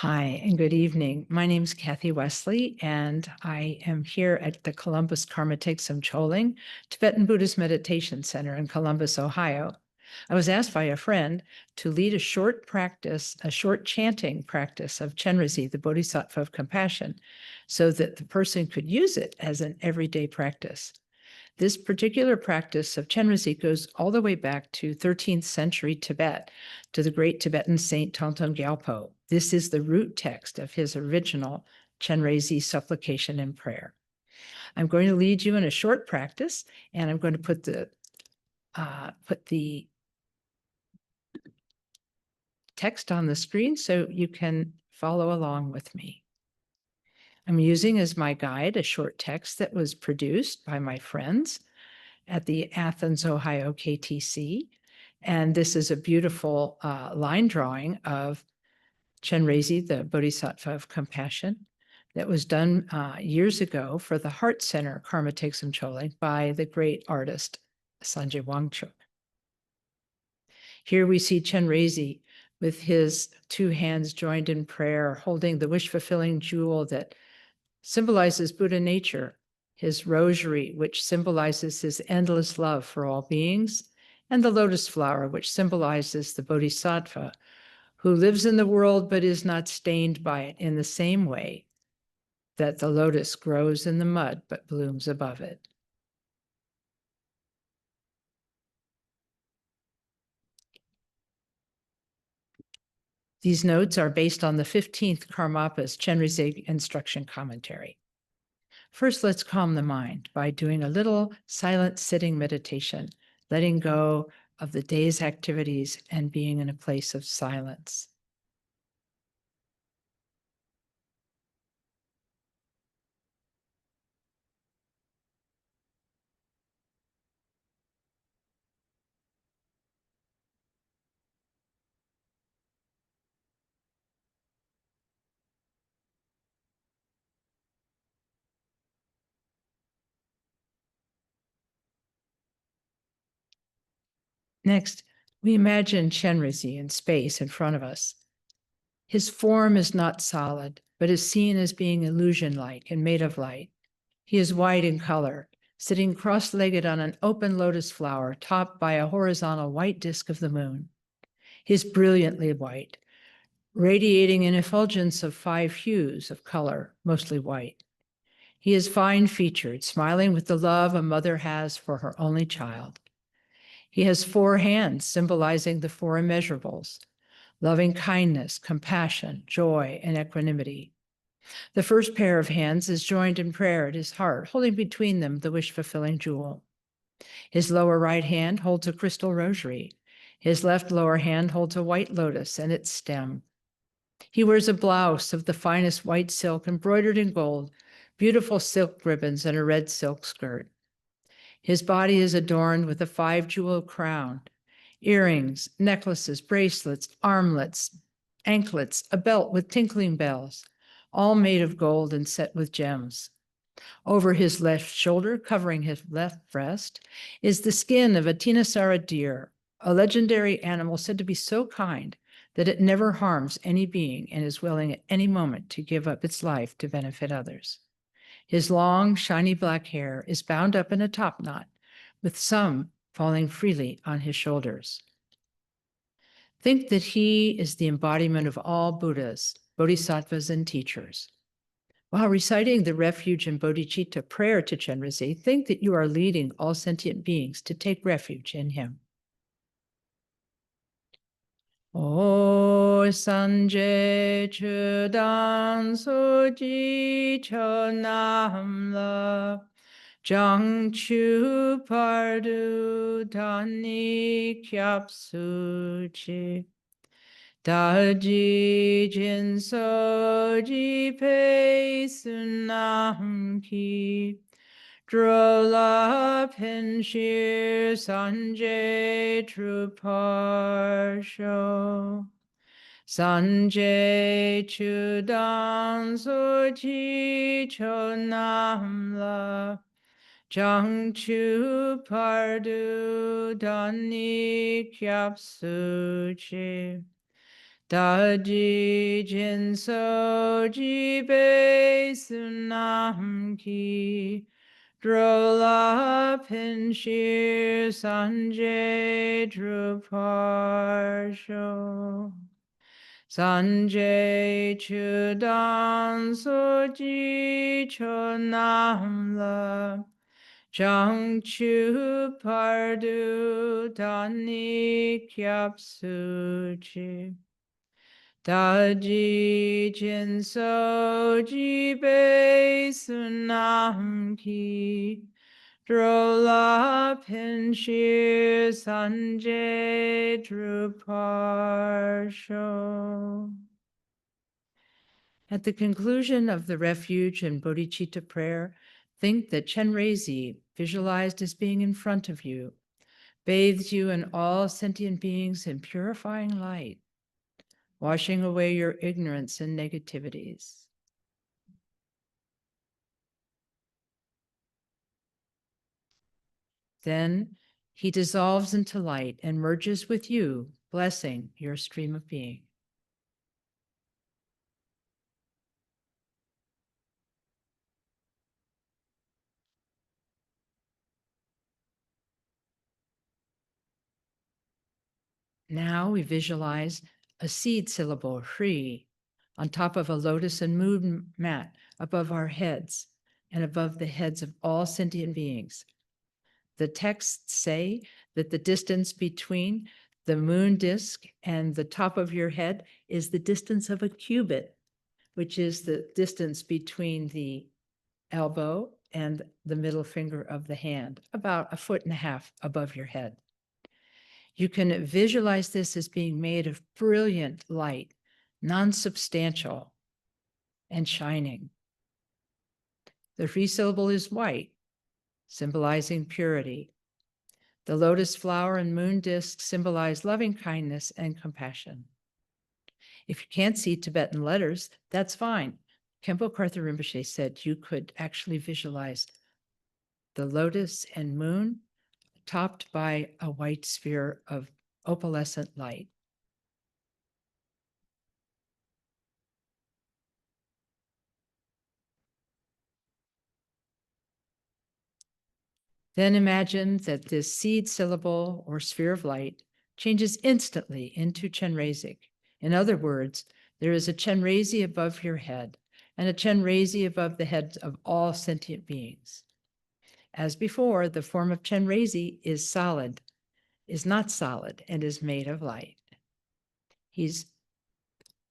Hi, and good evening. My name is Kathy Wesley, and I am here at the Columbus Karma Thegsum Choling Tibetan Buddhist Meditation Center in Columbus, Ohio. I was asked by a friend to lead a short chanting practice of Chenrezig, the Bodhisattva of compassion, so that the person could use it as an everyday practice. This particular practice of Chenrezig goes all the way back to 13th century Tibet, to the great Tibetan saint Tangtong Gyalpo. This is the root text of his original Chenrezig supplication and prayer. I'm going to lead you in a short practice, and I'm going to put the text on the screen so you can follow along with me. I'm using as my guide a short text that was produced by my friends at the Athens, Ohio KTC. And this is a beautiful line drawing of Chenrezig, the Bodhisattva of compassion, that was done years ago for the Heart Center Karma Thegsum Choling by the great artist Sanjay Wangchuk. Here we see Chenrezig with his two hands joined in prayer, holding the wish-fulfilling jewel that symbolizes Buddha nature, his rosary, which symbolizes his endless love for all beings, and the lotus flower, which symbolizes the Bodhisattva, who lives in the world but is not stained by it in the same way that the lotus grows in the mud but blooms above it. These notes are based on the 15th Karmapa's Chenrezig instruction commentary. First, let's calm the mind by doing a little silent sitting meditation, letting go of the day's activities and being in a place of silence. Next, we imagine Chenrezig in space in front of us. His form is not solid, but is seen as being illusion-like and made of light. He is white in color, sitting cross-legged on an open lotus flower topped by a horizontal white disk of the moon. He is brilliantly white, radiating an effulgence of 5 hues of color, mostly white. He is fine-featured, smiling with the love a mother has for her only child. He has 4 hands, symbolizing the 4 immeasurables: loving kindness, compassion, joy, and equanimity. The first pair of hands is joined in prayer at his heart, holding between them the wish-fulfilling jewel. His lower right hand holds a crystal rosary. His left lower hand holds a white lotus and its stem. He wears a blouse of the finest white silk embroidered in gold, beautiful silk ribbons, and a red silk skirt. His body is adorned with a 5-jeweled crown, earrings, necklaces, bracelets, armlets, anklets, a belt with tinkling bells, all made of gold and set with gems. Over his left shoulder, covering his left breast, is the skin of a Tinasara deer, a legendary animal said to be so kind that it never harms any being and is willing at any moment to give up its life to benefit others. His long, shiny black hair is bound up in a top knot, with some falling freely on his shoulders. Think that he is the embodiment of all Buddhas, Bodhisattvas, and teachers. While reciting the refuge and bodhicitta prayer to Chenrezig, think that you are leading all sentient beings to take refuge in him. O Sanjay Chudan Soji Chonamla Jang Chu Pardu Dani Kyap Suchi Daji Jin Soji Pe Sunam Ki Drola Penshir Sanjay Truparsho Sanjay Chudan Soji Chonamla Jang Chu Pardu Dani Kyap Suchi Daji jinso jibe sunam ki drola pinshir sanjay druparsho. Sanjay chudan soji chonamla Jangchu pardu dani kyapsuchi. Daji jinso jibe sunam ki. Drola pinshir sanjay druparsho. At the conclusion of the refuge and bodhicitta prayer, think that Chenrezig, visualized as being in front of you, bathes you and all sentient beings in purifying light, washing away your ignorance and negativities. Then he dissolves into light and merges with you, blessing your stream of being. Now we visualize a seed syllable, Hri, on top of a lotus and moon mat above our heads and above the heads of all sentient beings. The texts say that the distance between the moon disk and the top of your head is the distance of a cubit, which is the distance between the elbow and the middle finger of the hand, about 1.5 feet above your head. You can visualize this as being made of brilliant light, non-substantial and shining. The Hri syllable is white, symbolizing purity. The lotus flower and moon disk symbolize loving kindness and compassion. If you can't see Tibetan letters, that's fine. Khenpo Karthar Rinpoche said you could actually visualize the lotus and moon topped by a white sphere of opalescent light. Then imagine that this seed syllable or sphere of light changes instantly into Chenrezik. In other words, there is a Chenrezig above your head and a Chenrezig above the heads of all sentient beings. As before, the form of Chenrezig is not solid, and is made of light. He's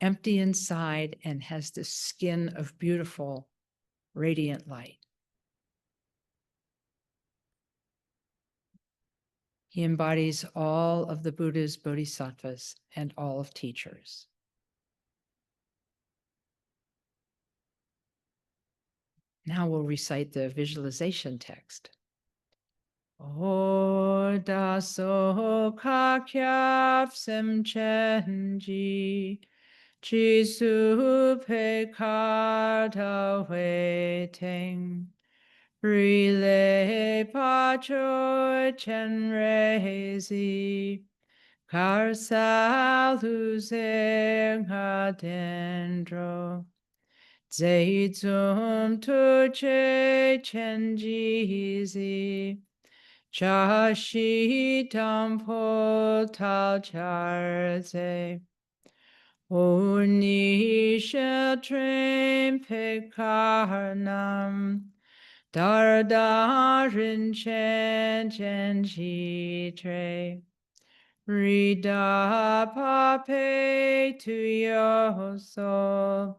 empty inside and has the skin of beautiful, radiant light. He embodies all of the Buddha's bodhisattvas and all of teachers. Now we'll recite the visualization text. O daso kakyap sem chenji, jisu pekada waiting, rile pacho chenrezi, karsaluze adentro. Zeizum tuche chenjizi, chashi tampo talcharze, unisha trim pekarnam, dardarin chen chenji tre, rida pape to your soul.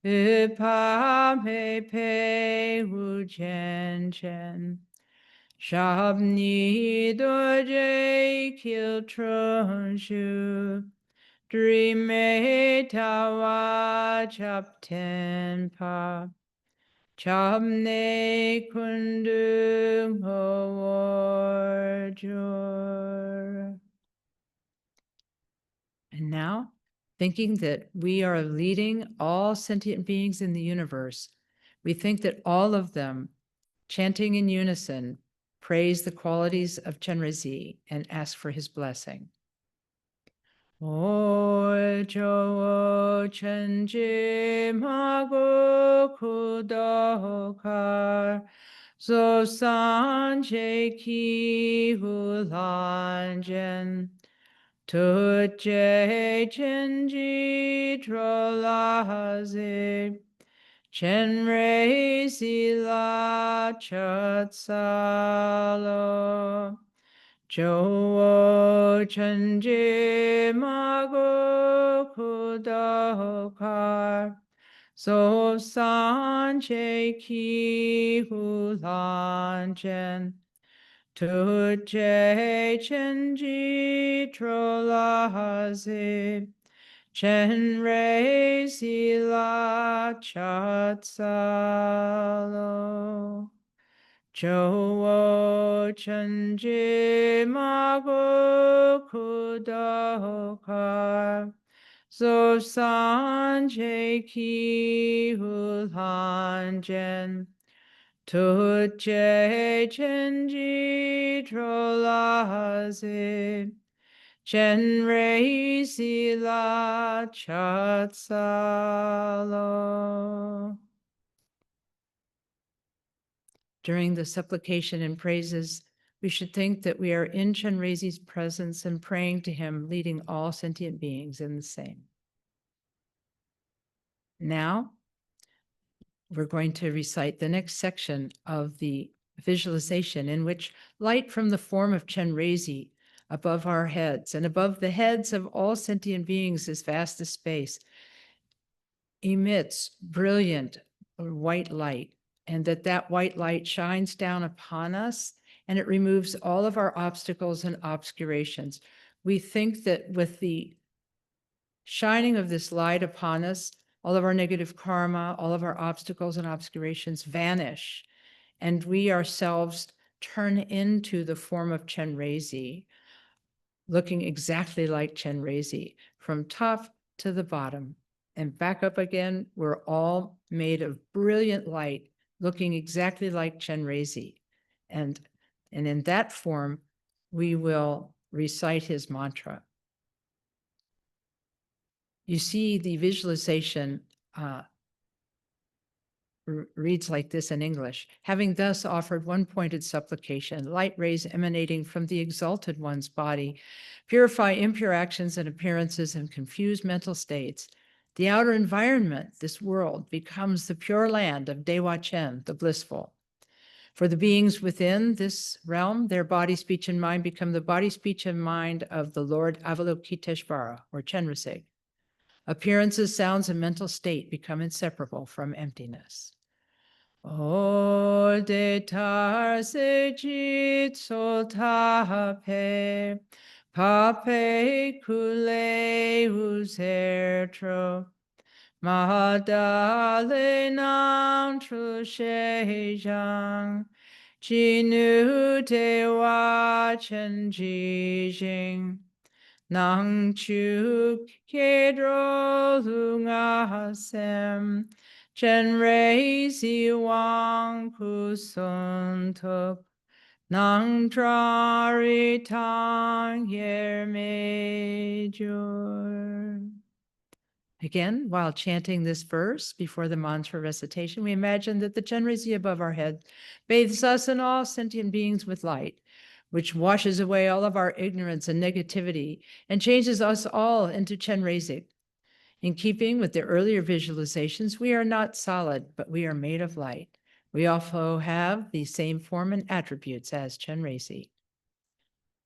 Upa me pe wu chen chen. Shabni doje kil tronshu. Drime tawa chap tenpa. Chabne kundu ho. And now, thinking that we are leading all sentient beings in the universe, we think that all of them, chanting in unison, praise the qualities of Chenrezig and ask for his blessing. O jowo chenji mago kudokar zo sanje ki hulanjen tuje chenji trolaze Chenrezig Chatsalo Jowo Chenji Mago Kudokar So Sanche Ki Hulanjen Tuje Chenji Trolaze Chenrezig Chatsalo Jowo Chenji Mago Kudokar So Sanje Ki Hulanjen Tuje Chenji Trolaze Chenrezig Chatsalo. During the supplication and praises, we should think that we are in Chenrezig's presence and praying to him, leading all sentient beings in the same. Now, we're going to recite the next section of the visualization in which light from the form of Chenrezig above our heads and above the heads of all sentient beings as vast as space emits brilliant white light, and that white light shines down upon us and it removes all of our obstacles and obscurations. We think that with the shining of this light upon us, all of our negative karma, all of our obstacles and obscurations vanish, and we ourselves turn into the form of Chenrezig, looking exactly like Chenrezig from top to the bottom. And back up again, we're all made of brilliant light, looking exactly like Chenrezig. And in that form, we will recite his mantra. You see, the visualization reads like this in English. Having thus offered one pointed supplication, light rays emanating from the exalted one's body purify impure actions and appearances and confuse mental states. The outer environment, this world, becomes the pure land of Dewa Chen, the blissful. For the beings within this realm, their body, speech, and mind become the body, speech, and mind of the Lord Avalokiteshvara, or Chenrezig. Appearances, sounds, and mental state become inseparable from emptiness. O detar se jit soltape, pape kule usertro, mahadale nam trushejang, jinu dewa chenjijing. Nang chu kedro lungasem, Chenrezig wang kusuntuk, nang trari tang yer mejur. Again, while chanting this verse before the mantra recitation, we imagine that the Chenrezig above our head bathes us and all sentient beings with light, which washes away all of our ignorance and negativity and changes us all into Chenrezig. In keeping with the earlier visualizations, we are not solid, but we are made of light. We also have the same form and attributes as Chenrezig.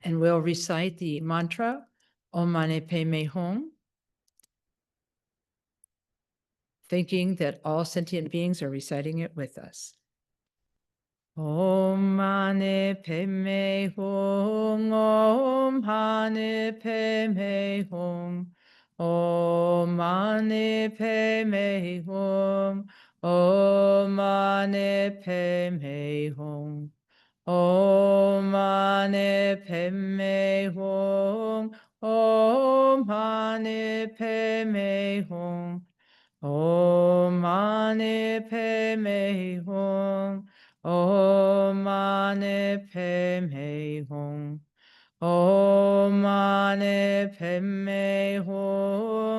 And we'll recite the mantra, Om Mani Padme Hum, thinking that all sentient beings are reciting it with us. Om Mani Padme Hum, Om Mani Padme Hum, Om Mani Padme Hum, Om Mani Padme Hum, Om Mani Padme Hum, Om Mani Padme Hum, Om Mani Padme Hum, Om Mani Padme Hum, Om Mani Padme Hum,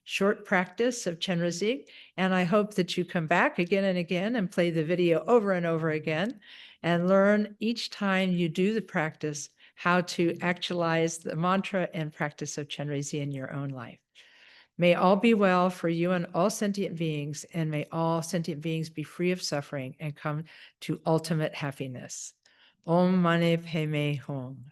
short practice of Chenrezig, and I hope that you come back again and again and play the video over and over again and learn each time you do the practice how to actualize the mantra and practice of Chenrezig in your own life. May all be well for you and all sentient beings, and may all sentient beings be free of suffering and come to ultimate happiness. Om Mani Padme Hum.